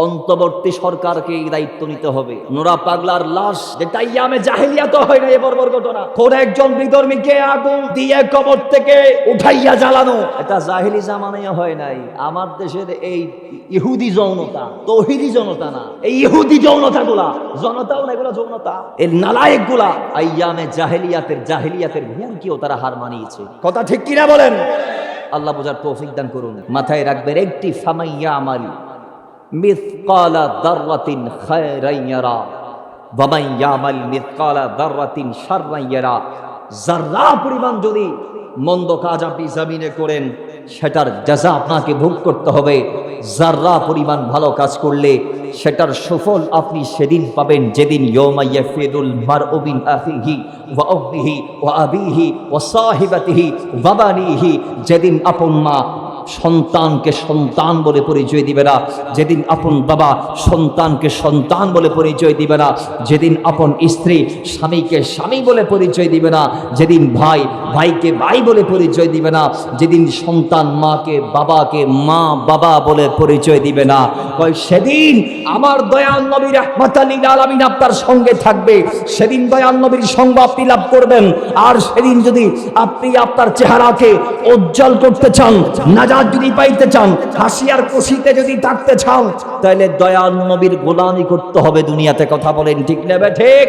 অন্তর্বর্তী সরকারকে এই দায়িত্ব নিতে হবে। নোরা পাগলার লাশ, যেটা ইয়ামে জাহেলিয়াত হয় না, এ বর্বর ঘটনা। কোন একজন বিধর্মীকে আগুন দিয়ে কবর থেকে উঠাইয়া জ্বালানো, এটা জাহেলি জামানায় হয় নাই। আমার দেশের এই ইহুদি যৌনতা, তৌহিদি জনতা না, এই ইহুদি যৌনতা গুলা, জনতাও না, এগুলো যৌনতা। এই নালায়েক গুলা আইয়ামে জাহেলিয়াতের হুমকিও তারা হার মানিয়েছে। কথা ঠিক কিনা বলেন? আল্লাহ বোঝার তৌফিক দান করুন। মাথায় রাখবেন, একটি ফামাইয়া আমালি মিসকালা যাররাতিন খায়রান ইয়ারা ওয়া মান ইয়ামাল মিসকালা যাররাতিন শাররান ইয়ারা। যারা পরিমাণ যদি মন্দ কাজ আপনি জমিনে করেন, সেটার জাযা আপনাকে ভোগ করতে হবে। যারা পরিমাণ ভালো কাজ করলে সেটার সুফল আপনি সেদিন পাবেন, যেদিন ইয়াউমা ইয়াফিদুল মারউ মিন আখিহি ওয়া উম্মিহি ওয়া আবিহি ওয়া সাহিবাতিহি ওয়া বানিহি। যেদিন আপন মা সন্তানকে সন্তান বলে পরিচয় দিবে না, যেদিন আপন বাবা সন্তানকে সন্তান বলে পরিচয় দিবে না, যেদিন আপন স্ত্রী স্বামীকে স্বামী বলে পরিচয় দিবে না, যেদিন ভাই ভাইকে ভাই বলে পরিচয় দিবে না, যেদিন সন্তান মাকে বাবাকে মা বাবা বলে পরিচয় দিবে না, সেদিন আমার দয়াল নবী রাহমাতাল লিল আলামিন আপনার সঙ্গে থাকবে। সেদিন দয়াল নবীর সঙ্গ আপনি লাভ করবেন। আর সেদিন যদি আপনি আপনার চেহারাকে উজ্জ্বল করতে চান, নাজাত যদি পাইতে চান, হাসি আর খুশিতে যদি থাকতে চান, তাহলে দয়াল নবীর গোলামি করতে হবে দুনিয়াতে। কথা বলেন ঠিক না ঠিক?